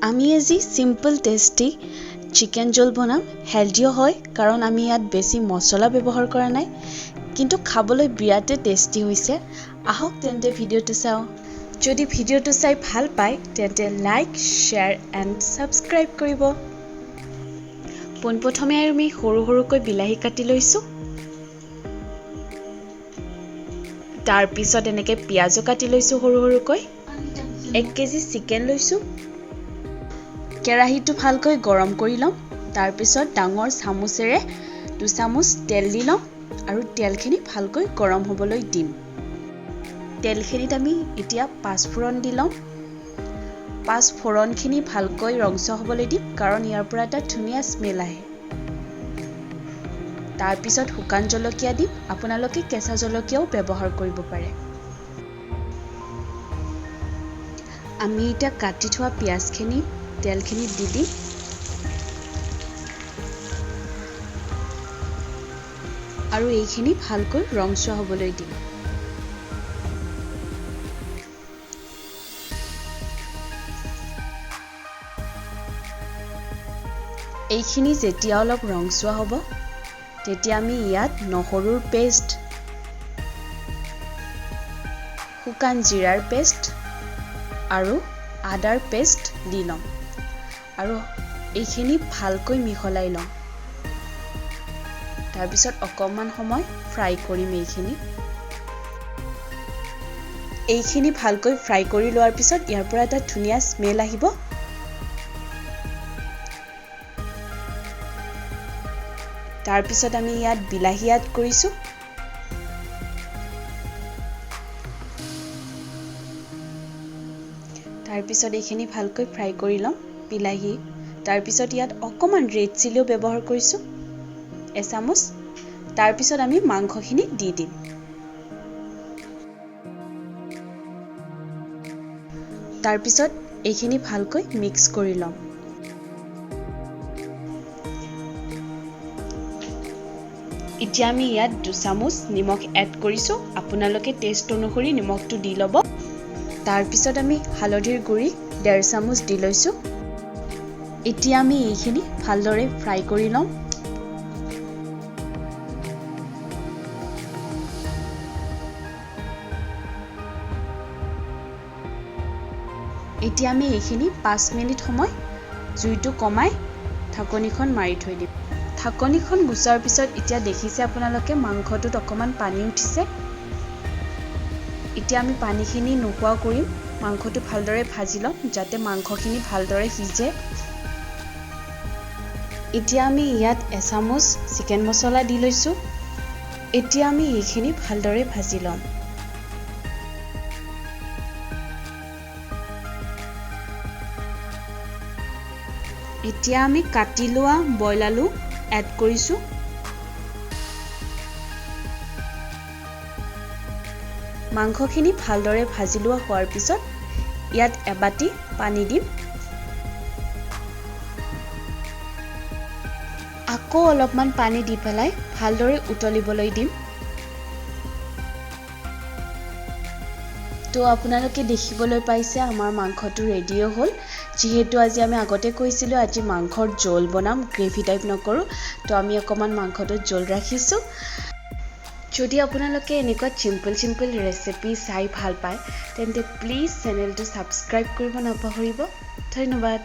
আমি আজি simple tasty chicken জোল বনাম হেলদিও হয় কাৰণ আমি ইয়াত বেছি মছলা ব্যৱহাৰ কৰা নাই কিন্তু খাবলৈ বিৰাটে টেষ্টি হৈছে আহক তেন্তে ভিডিওটো চাওঁ যদি ভিডিওটো চাই ভাল পায় তেন্তে লাইক শেয়াৰ এণ্ড সাবস্ক্ৰাইব কৰিব পোনপ্ৰথমে আমি সৰু সৰুকৈ বিলাহী কাটি লৈছো তাৰ পিছত এনেকৈ পিয়াজো কাটি লৈছো সৰু সৰুকৈ 1 কেজি চিকেন লৈছো কেৰাহীটো ভালকৈ গৰম কৰি লম তাৰ পিছত ডাঙৰ চামুচেৰে 2 চামুচ তেল দি লম আৰু তেলখিনি ভালকৈ গৰম হ'বলৈ দিম তেলখিনিত আমি এতিয়া পাঁচফোৰণ দি লম পাঁচফোৰণখিনি ভালকৈ ৰংচ হ'বলৈ দিম কাৰণ ইয়াৰ পৰা এটা ধুনীয়া স্মেল আহে তাৰ পিছত শুকান জলকীয়া দিম আপোনালোকে কেঁচা জলকীয়াও ব্যৱহাৰ কৰিব পাৰে আমি এতিয়া কাটি থোৱা পিয়াজখিনি তেলখিনি দি দিম আৰু এইখিনি ভালকৈ ৰংচোৱা হ'বলৈ দিম এইখিনি যেতিয়া অলপ ৰংচোৱা হ'ব তেতিয়া আমি ইয়াত নহৰুৰ পেষ্ট শুকান জিৰাৰ পেষ্ট আৰু আদাৰ পেষ্ট দি লম আৰু এইখিনি ভালকৈ মিহলাই লম তাৰ পিছত অকমান সময় ফ্ৰাই কৰিম এইখিনি ভালকৈ ফ্ৰাই কৰি লোৱাৰ পিছত ইয়াৰ পৰা এটা ধুনীয়া স্মেল আহিব তাৰ পিছত আমি ইয়াত বিলাহী এড কৰিছো তাৰ পিছত এইখিনি ভালকৈ ফ্ৰাই কৰি লম বিলাহী তাৰ পিছত ইয়াত অকমান ৰেড চিলিও ব্যৱহাৰ কৰিছো এচামুচ তাৰ পিছত আমি মাংসখিনি দি দিম তাৰ পিছত এইখিনি ভালকৈ মিক্স কৰি লম এতিয়া আমি ইয়াত 2 চামুচ নিমখ এড কৰিছো আপোনালোকে টেষ্ট অনুসৰি নিমখটো দি ল'ব তাৰ পিছত আমি হালধিৰ গুড়ি 1.5 চামুচ দি লৈছো এতিয়া আমি এইখিনি ভালদৰে ফ্ৰাই কৰি লম এতিয়া আমি এইখিনি 5 মিনিট সময় জুইটো কমাই ঢাকনিখন মাৰি থৈ দিম ঢাকনিখন গুচাৰ পিছত এতিয়া দেখিছে আপোনালোকে মাংসটোত অকমান পানী উঠিছে এতিয়া আমি পানীখিনি নোহোৱা কৰিম মাংসটো ভালদৰে ভাজি লম যাতে মাংসখিনি ভালদৰে সিজে এতিয়া আমি ইয়াত এচামুচ চিকেন মছলা দি লৈছো এতিয়া আমি এইখিনি ভালদৰে ভাজি লম এতিয়া আমি কাটি লোৱা বইল আলু এড কৰিছো মাংসখিনি ভালদৰে ভাজি লোৱা হোৱাৰ পিছত ইয়াত এবাটি পানী দিম আকৌ অলপমান পানী দি পেলাই ভালদৰে উতলিবলৈ দিম তো আপোনালোকে দেখিবলৈ পাইছে আমাৰ মাংসটো ৰেডিও হ'ল যেহেতু আজি আমি আগতে কৈছিলো আজি মাংসৰ জোল বনাম গ্ৰেভি টাইপ নকৰো তো আমি অকমান মাংসটো জোল ৰাখিছো যদি আপোনালোকে এনেকুৱা সিম্পল ৰেচিপি চাই ভাল পায় তেন্তে প্লিজ চেনেলটো সাবস্ক্ৰাইব কৰিব নাপাহৰিব ধন্যবাদ